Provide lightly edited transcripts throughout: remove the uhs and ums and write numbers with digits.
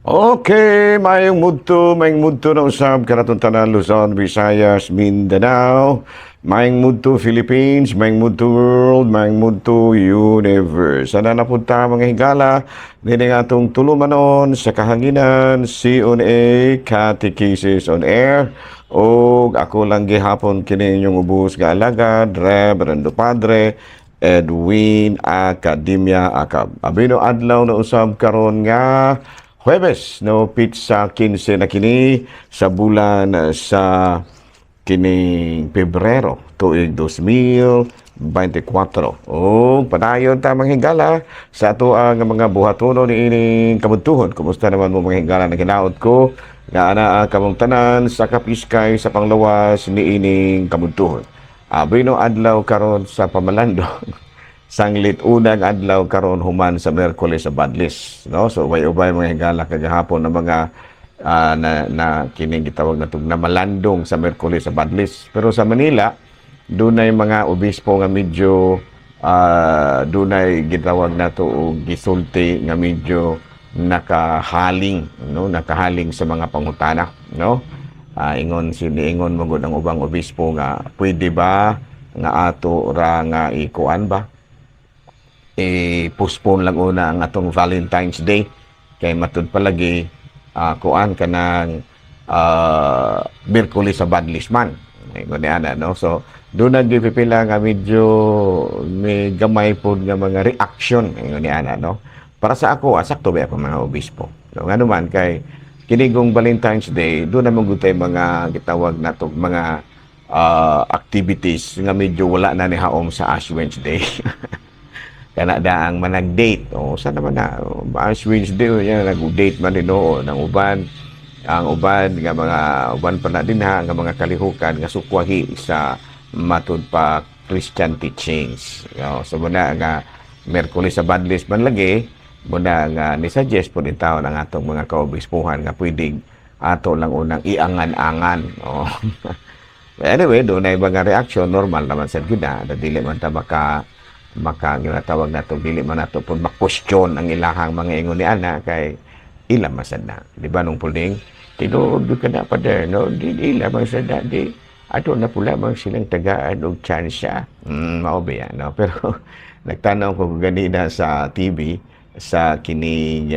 Okay, mayong mudto na usab kanatong tanan Luzon, Visayas, Mindanao. Mayong mudto Philippines, mayong mudto world, mayong mudto universe. Sana na punta mga higala, nini nga atong tulumanon sa kahanginan, C.O.N.A. Catechesis on Air. O ako lang gihapon kini inyong ubos nga alagad, Reverendo Padre Edwin Academia Acab. Abino adlaw na usab karon nga Huwebes, no, pizza 15 na kini sa bulan sa kining Pebrero, tuig 2024. O padayon ta mga higala sa ato ang mga buhatono ni ining kabuntuhon. Kumusta naman mo mga higala na ginaot ko nga anaa kamong tanan sa kapiskay sa panglawas ni ining kabuntuhon. Abino adlaw karon sa pamalandong sanglit unang adlaw karon human sa Miyerkules sa Badlis, no? So ubay mga higala kagahapon na mga na kining gitawag na na malandong sa Miyerkules sa Badlis. Pero sa Manila dunay mga obispo nga medyo dunay gitawag nato og gisulti nga medyo nakahaling, no? Nakahaling sa mga pangutana, no? Ingon mo gud ang ubang obispo nga pwede ba nga ato ra nga ikuan ba i-postpone lang una ang atong Valentine's Day kay matud palagi kuan kanang Miyerkules sa Badlis man ni ana, no? So doon na pipila nga medyo may gamay po nga mga reaction ni ana, no? Para sa ako sakto ba ako mga obispo, so nga naman kay kinigong Valentine's Day doon na magutay mga gitawag natong mga activities nga medyo wala na ni haom sa Ash Wednesday. Kana daang manag-date. O, saan naman na? Ash Wednesday, yan, nag-date man din noon. Ang uban, nga mga uban pa na din ha, nga mga kalihukan, nga sukwahi sa matud pa Christian teachings. So, muna nga, Miyerkules sa Badlis man lagi, muna nga, nisuggest po din tao ng atong mga kaobispuhan nga pwedeng ato lang unang iangan-angan. Anyway, doon na ibang reaction, normal naman sa gina, na dili man ta ginatawag nato dili man nato pud ma-question ang ilahang mga ingon ni ana kay ila masad na, di ba nung puling tinuod ka na pa der, no, di ila masad na di ato na pula mang silang tagaan og tsansa mao ba yan, no? Pero nagtanaw ko ganina sa TV sa kining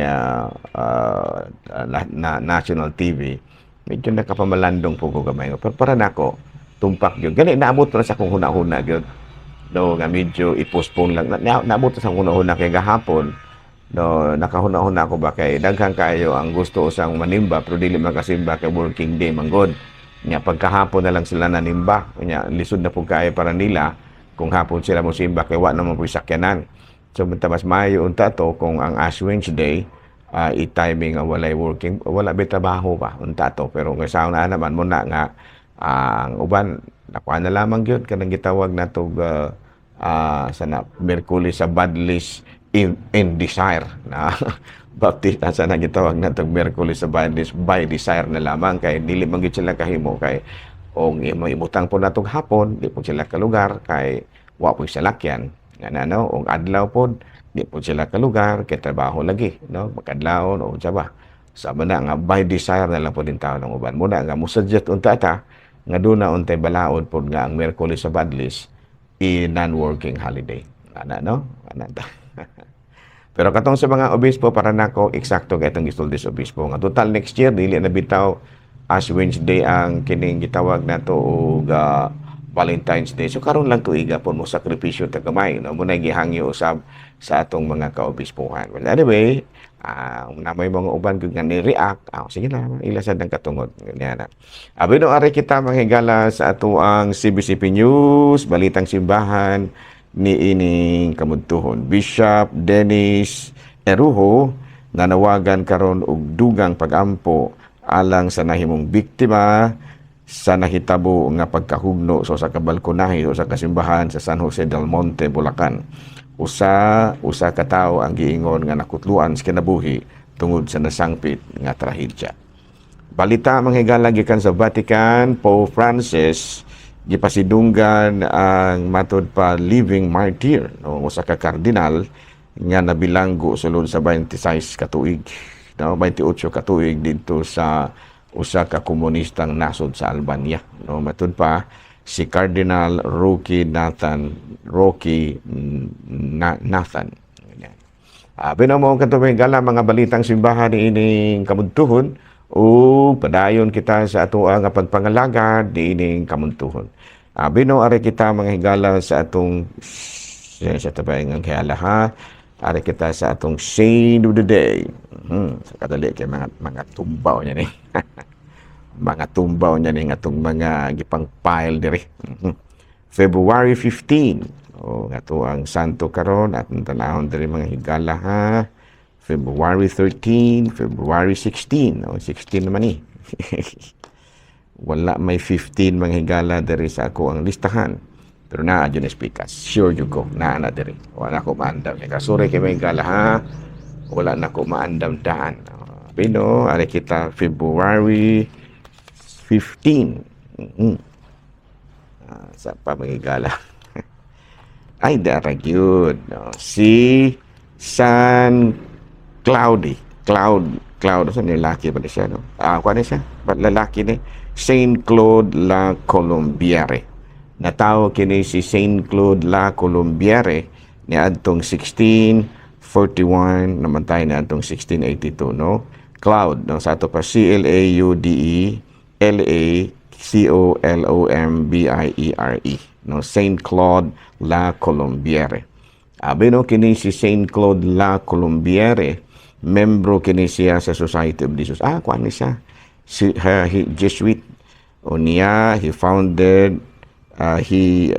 national TV, medyo nakapamalandong po ko gamay, pero para nako tumpak gyud gani naabot na sa kung huna-huna gyud, no, nga medyo i-postpone lang. Naabot sa huna-huna kay gahapon, no, nakahuna-huna ko ba kay daghang kayo ang gusto usang manimba pero dili makasimba kay working day manggod. Nya pagkahapon na lang sila nanimba. Nya lisod na pud kaayo para nila kung hapon sila mo simba kay wa naman puy sakyanan. So mas maayo unta to kung ang Ash Wednesday i-timing ang walay working, wala ba trabaho ba unta to, pero nga sa una naman mo na nga ang uban nakuha na lamang yun kanang gitawag na ito sana Miyerkules sa Badlis in desire na baptista sana gitawag na ito Miyerkules sa Badlis by desire na lamang kay dili man gyud sila kahimo kay og imutang po natong hapon di po sila kalugar kay wa po salakyan nga no og adlaw po di po sila kalugar kay trabaho lagi, no, makadlaw o ba sama na nga by desire na lang po din tao ng uban muna nga musuggest unta ta nga doon na untay balaod po nga ang Miyerkules sa Badlis non-working holiday. Ana, no? Ananta. Pero katong sa mga obispo, para nako eksakto kay itong gistuldes obispo. Nga total next year, dili na bitaw Ash Wednesday ang kining gitawag na to og Valentine's Day. So karon lang tuiga po mo sakripisyo ta gamay, no? Muna gihangyo usab sa atong mga kaobispuhan. Well, anyway, na may mga uban kung nga ni-react, sige na, ilasad ng katungod. Ganyan na. Abino, ari kita manghigala sa ato ang CBCP News, Balitang Simbahan, ni ining kamuntuhon. Bishop Dennis Erujo, nanawagan karon og dugang pagampo alang sa nahimong biktima sa nahitabo nga pagkahugno sa kabalkonahe o sa kasimbahan sa San Jose del Monte, Bulacan. Usa ka tawo ang giingon nga nakutluan sa kinabuhi tungod sa nasangpit nga trahedya. Balita manghigala gikan sa Vatican, Pope Francis gipasidunggan ang matud pa living martyr, no, usa ka kardinal nga nabilanggo sulod sa 26 ka tuig. no, 28 ka tuig dito sa usa ka komunistang nasod sa Albania, no. Matud pa si Cardinal Nathan. Pinamo katubing gala mga balitang simbahan ining kamudtuhon o padayon kita sa ato nga pagpangalagad ining kamudtuhon. Bino are kita mga higala sa atong sa tabayang ang higala ha. Are kita sa atong Saint of the Day. Sa kadali kay mga tumbaw niya ni. Mga tumbaw niya ni atong mga gipang pile diri. February 15. Nga to ang santo karon at tanahon diri mga higala ha. February 13, February 16. 16 naman ni. Wala may 15 mga higala diri sa ako ang listahan. Pero naa dyan speakas. Sure you go. Naa na diri. Wala ko maandam. Kasuri kay mga higala ha. Wala na ko maandam daan. Pino, ari kita February 15. Sa pa mga higala. Ay, dara yun. No? Si San Cloudy. Cloud. Saan lalaki ba siya? No? Kuha na siya? Ba't lalaki ni? Saint Claude La Colombiere. Natawag kini si Saint Claude La Colombiere ni adtong 1641, namatay na adtong 1682, no? Cloud, no? Sa ato pa Claude no, Saint Claude La Colombiere. No, kini si Saint Claude La Colombiere, membro kini siya sa Society of Jesus. Kuan ni siya? He Jesuit. O niya, he founded, he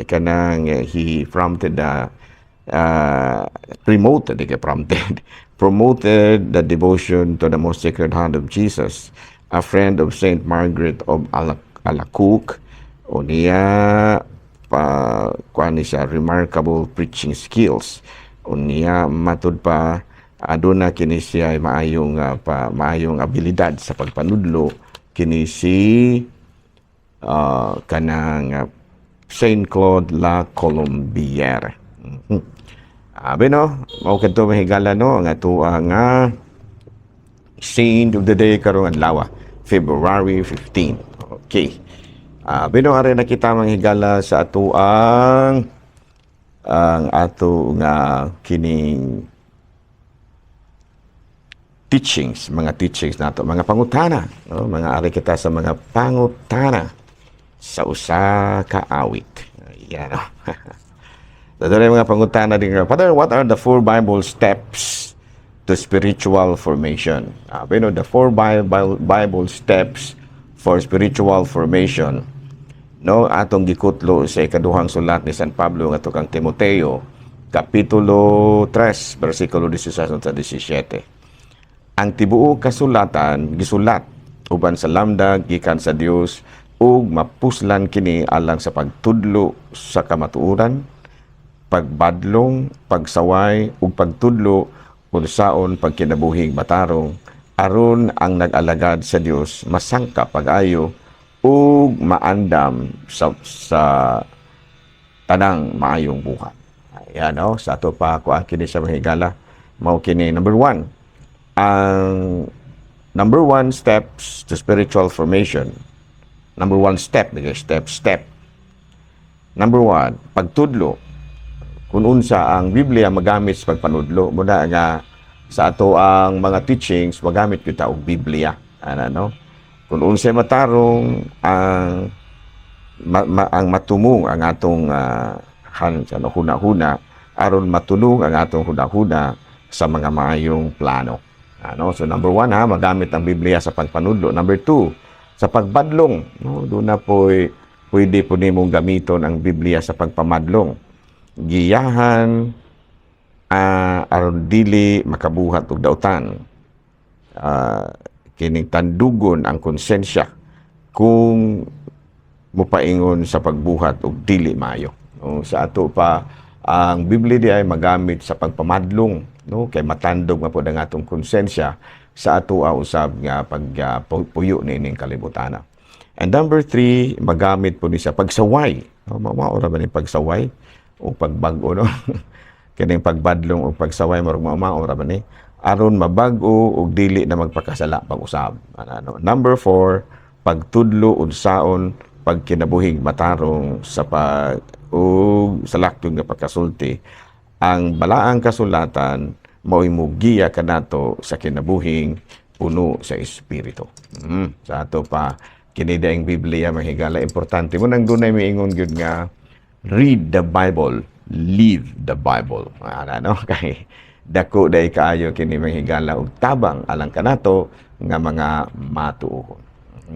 promoted the devotion to the most sacred heart of Jesus, a friend of Saint Margaret of Alacoque. O niya, kuan ni siya, remarkable preaching skills. O niya, matud pa, aduna kini siya maayong abilidad sa pagpanudlo kini si kanang Saint Claude La Colombiere. Bino, mao kadto mahigala no ang ato nga Saint of the Day karong adlaw, February 15. Okay. Bino are nakita manghigala sa ato ang ato nga kining mga teachings nato, mga pangutana, no? Mga ari kita sa mga pangutana sa usa ka awit. Yan, no? Dadalay mga pangutana din. Father, what are the 4 Bible steps to spiritual formation? The 4 Bible steps for spiritual formation. No, atong gikutlo sa ikaduhang sulat ni San Pablo ngadto kang Timoteo, kapitulo 3, bersikulo 16 sa 17. Ang tibuok kasulatan gisulat uban sa lamdag gikan sa Dios ug mapuslan kini alang sa pagtudlo sa kamatuoran, pagbadlong, pagsaway ug pagtudlo unsaon pagkinabuhing matarong aron ang nag-alagad sa Dios masangka pag-ayo ug maandam sa tanang maayong buhat. Ayan, no? Sa ato pa ako kini sa mahigala mao kini number 1. Ang number 1 steps to spiritual formation. Number 1 step. Number 1, pagtudlo. Kung unsa ang Biblia magamit sa pagpanudlo, muna nga sa ato ang mga teachings magamit kita og Biblia. Ano? Kung unsa matarong ang matumong ang atong huna-huna aron matulong ang atong huna-huna sa mga maayong plano. So number 1 magamit ang Biblia sa pagpanudlo. Number 2, sa pagbadlong. No, doon na pwede po nimong gamiton ang Biblia sa pagpamadlong. Giyahan aron dili makabuhat og dautan. Kining tandugon ang konsensya kung mupaingon sa pagbuhat og dili maayo. No, sa ato pa ang Biblia di ay magamit sa pagpamadlong, no, kay matandog mapud ang atong konsensya sa ato usab nga pagpuyo nining kalibutan. And number 3, magamit po ni sa pagsaway. No, maura ba ni pagsaway o pagbag-o, no? Kining pagbadlong o pagsaway maura ba ni aron mabag-o ug dili na magpakasala pag-usab. Number 4, pagtudlo unsaon pagkinabuhing matarong sa pag ug sa laktod nga pagkasulti. Ang balaang kasulatan mao'y mugiya kanato sa kinabuhing puno sa espiritu. Sa ato pa kini daing Biblia mahigala importante mo nang dunay miingon gyud nga read the Bible, live the Bible. Ano kay dako day kaayo kini mahigala og tabang alang kanato nga mga matuohon.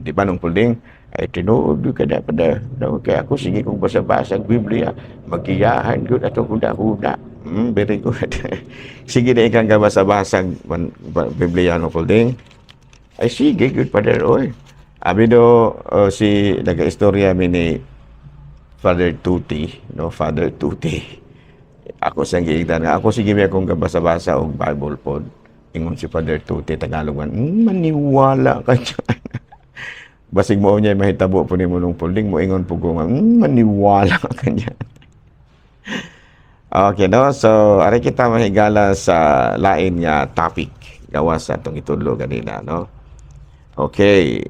Di ba nung pulding ay tinuod ka dapat daw kay ako sige kung basa-basa ang Biblia magiyahan gyud ato kuda-kuda. Very good. Sige na ikang kabasa-basa Biblia no pulding. Ay sige good Father oy. Abi do si nagaistorya mi ni Father Tuti, no Father Tuti. Ako sang giingtan nga ako sige mi akong kabasa-basa og Bible pod. Ingon si Father Tuti Tagalog man, maniwala ka dyan. Basig mo niya mahitabo po ni mo nung pulding mo ingon po ko nga, maniwala ka dyan. Okay, no? So, ari kita mahigala sa lain nga topic gawas sa itong itudlo ganina, no? Okay.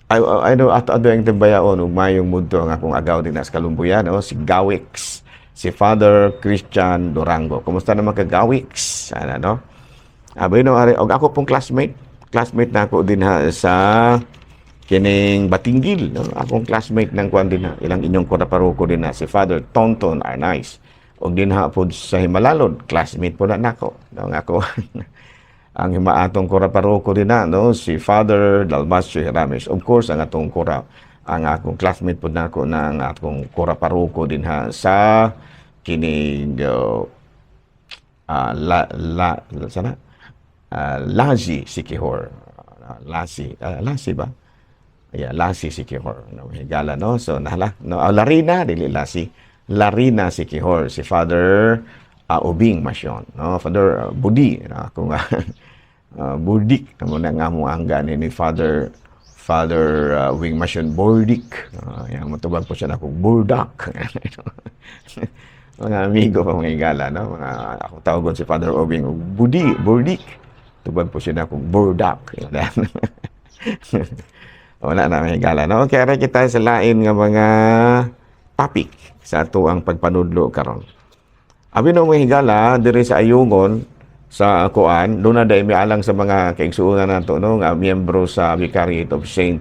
I know ato yung timbayaon ug mayong mundo ang akong agaw din sa Kalumbuyan, no? Si Gawix, si Father Christian Durango. Kumusta naman ka Gawix? Ano, no? Abay no, ari og ako pong classmate na ako din ha sa kining Batinggil, no? Akong classmate ng kuan din ha, ilang inyong koraparoko din na si Father Tonton Arnaiz. Og din ha po sa Himalalod, classmate po na nako, no? Ako ang himaatong koraparoko din na, no? Si Father Dalmasio Hirames. Of course, ang atong akong classmate po nako na ang atong koraparoko din ha sa kining Lazi Sikihor. Lasi ba? Yeah, Lasi Sikihor. No, higala, no? So, no? Larina, dili Lasi. Larina Sikihor. Si Father Ubing Masyon. No? Father Budi. No? Kung Burdik. Muna nga mo ang gani ni Father Wing Masyon. Burdik. Yung matubag po siya na kung Burdak. Mga amigo pa mga higala, no? Akong tawagon si Father Ubing. Burdik. Tubag po siya na kung Burdak. Wala na may gala, no? Kaya rin kita sa lain nga mga topic sa ato ang pagpanudlo karon. Abi no mga higala diri sa Ayungon sa kuan, doon na dai mialang sa mga kaigsuonan nato, no? Nga miyembro sa Vicariate of Saint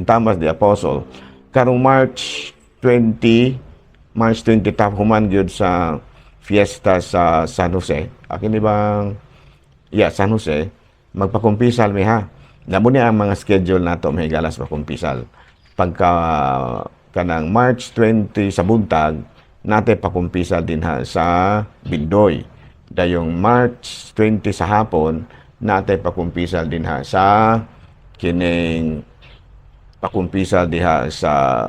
Thomas the Apostle. Karong March 20 tap human gyud sa fiesta sa San Jose. Akin di bang San Jose. Magpakumpisal mi ha. Namo ni ang mga schedule nato may galas pakumpisal. Pagka kanang March 20 sa buntag nate pakumpisal din ha sa Bindoy. Dayong March 20 sa hapon nate pakumpisal din ha sa kining pakumpisal diha sa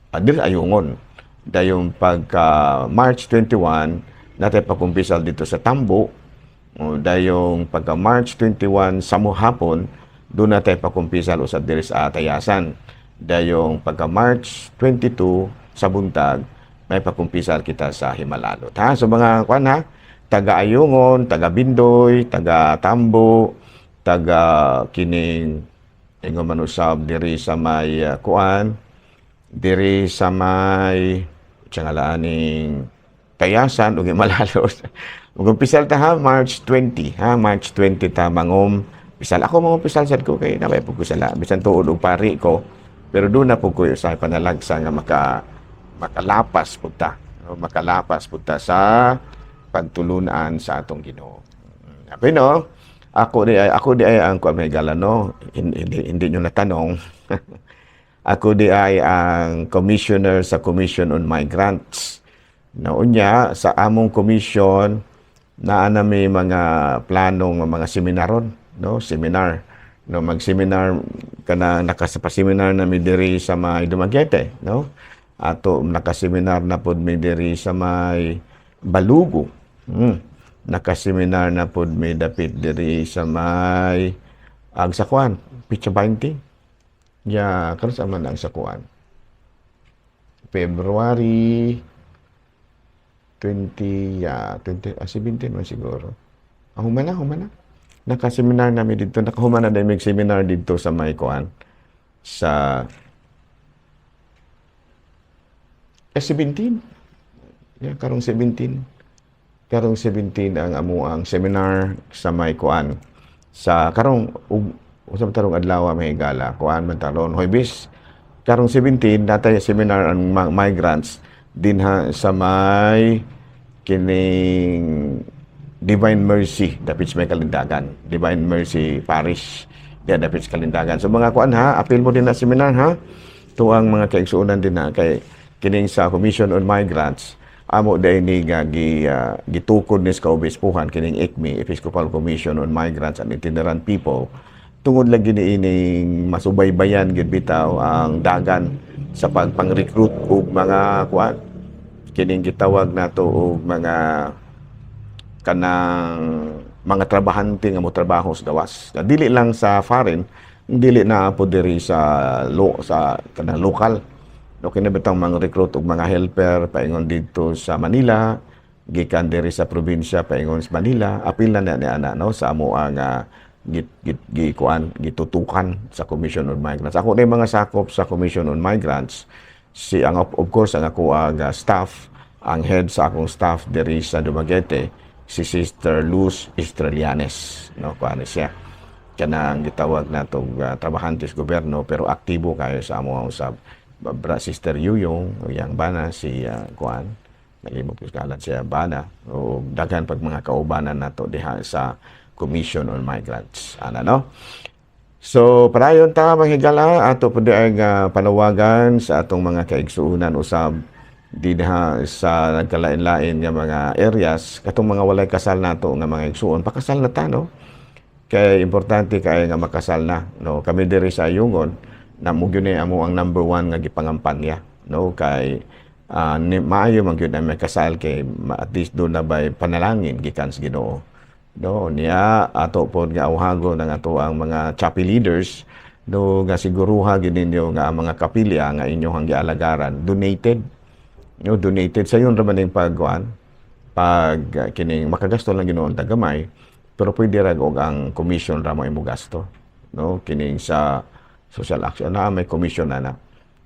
Adir Ayungon. Dayong pagka March 21 nate pakumpisal dito sa Tambo. Dayong pagka March 21 sa hapon, doon natin pakumpisal usad diri sa Tayasan. Dayong pagka March 22 sa buntag, may pakumpisal kita sa Himalalot. Ha? So mga kuan ha, taga Ayungon, taga Bindoy, taga Tambo, taga kining ingon man usab diri sa may kuan, diri sa may tiyangalaning Tayasan ug Himalalot. Mag-umpisal ta ha, March 20. Ha, March 20 ta mangom. Pisal ako mga pisal sad ko kay nabay pug ko sala. Bisan tuod og pari ko. Pero doon na pug ko sa panalagsa nga makalapas pud ta. Makalapas pud ta sa pagtulunan sa atong Ginoo. Abi no, ako di ay ang kuamegala no. Hindi nyo natanong. Ako di ay ang commissioner sa Commission on Migrants. Naunya sa among commission naa na may mga planong mga seminaron, no? Seminar. No, mag-seminar kana nakasapa-seminar na mi diri sa may Dumaguete, no? Ato nakaseminar na pod mi diri sa may Balugo. Nakaseminar na pod mi dapit diri sa may Agsakuan, Pitsa 20. Ya, karon sa man ang Sakuan. February 17 man siguro. Humana. Naka-seminar namin dito, nakahumana na may seminar dito sa may kuan sa 17. Yeah, karong 17. Karong 17 ang amuang seminar sa may kuan sa karong usab tarong adlaw may gala kuan man taron Huwebes. Karong 17 natay seminar ang migrants dinha sa may kining Divine Mercy dapit sa may Kalindagan. Divine Mercy Parish dapit sa Kalindagan. So mga kuan ha, apil mo din na seminar ha. Tuang mga kaigsuonan din na kay kining sa Commission on Migrants amo day ni gitukod ni sa kaobispuhan kining ECMI, Episcopal Commission on Migrants and Itinerant People, tungod lang gini ining masubaybayan gid bitaw ang dagan sa pagpang-recruit og mga kuan kining gitawag nato og mga kanang mga trabahante nga mo trabaho sa gawas. Dili lang sa foreign, dili na po diri sa kanang lokal. No kinabitang mga recruit og mga helper paingon dito sa Manila, gikan diri sa probinsya paingon sa Manila, apil na ana no sa amo ang gitutukan sa Commission on Migrants. Ako na mga sakop sa Commission on Migrants, of course ang ako staff, ang head sa akong staff diri sa Dumaguete, si Sister Luz Estrelianes, no kuan siya. Kanang gitawag natong trabahantes gobyerno pero aktibo kayo sa amo usab. Sister Yuyong, yang bana si kuan, nalimot ko kalan siya bana o daghan pag mga kaubanan nato diha sa Commission on Migrants. Ana no? So padayon ta manghigala ato pud ang panawagan sa atong mga kaigsuonan usab dinha sa nagkalain-lain nga mga areas katong mga walay kasal nato nga mga igsuon pakasal na ta no kay importante kay nga makasal na no kami diri sa Ayungon na mo gyud amo ang number 1 nga gipangampanya no kay maayo man gyud may kasal kay at least do na bay panalangin gikan sa Ginoo no niya ato pod nga awhagon ang ato ang mga chapel leaders no nga siguruha gid ninyo nga ang mga kapilya nga inyong gialagaran donated sa yun raman yung pag kining makagasto lang Ginoo ang tagamay pero pwede ra og ang commission ra mo imo gasto no kining sa social action na may commission na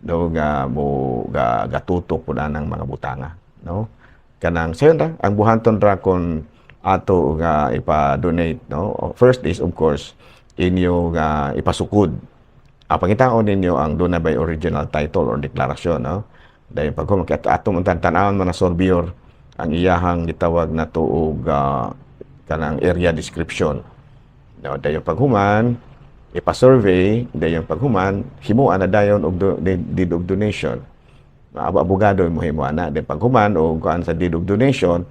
no nga mo gatutok pud anang mga butanga no kanang sayon ra ang buhanton ra kon ato nga ipa-donate no first is of course inyo nga ipasukod pangitaon ninyo ang doon na by original title or deklarasyon no dahil pag atong tanawon man na sorbior ang iyahang gitawag na tuog kanang area description no dayon paghuman ipa-survey dayon paghuman himuan na dayon og deed of donation abogado mo himuan na dayon paghuman og kuan sa deed of donation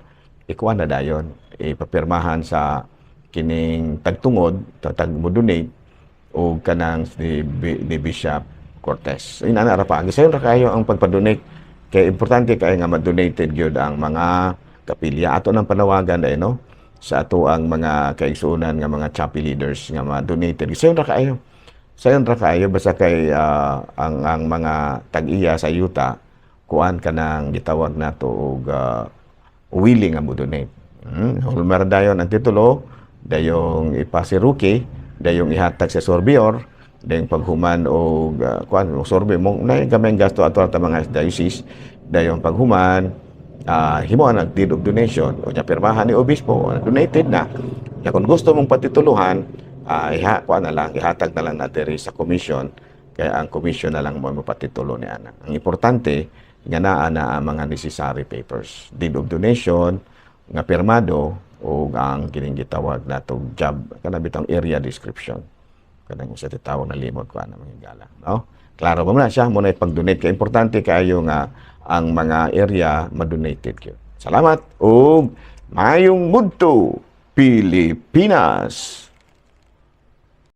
ikuan na dayon ipapirmahan sa kining tagtungod tag mo donate o kanang ni Bishop Cortez. So, inana ra pa. Gisayon ra kayo ang pagpa-donate. Kaya importante kayo nga ma-donated gyud ang mga kapilya. Ato nang panawagan dahil, no? Sa ato ang mga kaigsuonan nga mga chapel leaders nga ma-donated. Gisayon ra kayo. Sayon ra kayo basta kay ang mga tag-iya sa yuta kuan kanang gitawag nato og willing nga mo-donate. Hulmar dayon ang titulo, dayong ipasiruki, dayong ihatag sa sorbior, dayong paghuman o kuan sorbe mo na gamay gasto ato ta mga diocese dayong paghuman himuan ang deed of donation o nya pirmahan ni obispo donated na kung gusto mong patituluhan kuan na lang ihatag na lang natin sa commission kaya ang commission na lang mo mapatitulo ni ana ang importante nga naa na ang mga necessary papers deed of donation nga pirmado o ang kining gitawag natong job kana bitang area description kanang sa titawag na limot ko ana mga gala no klaro ba man siya mo na ipag-donate kay importante kayo nga ang mga area ma-donated kyo salamat ug mayong mudto Pilipinas.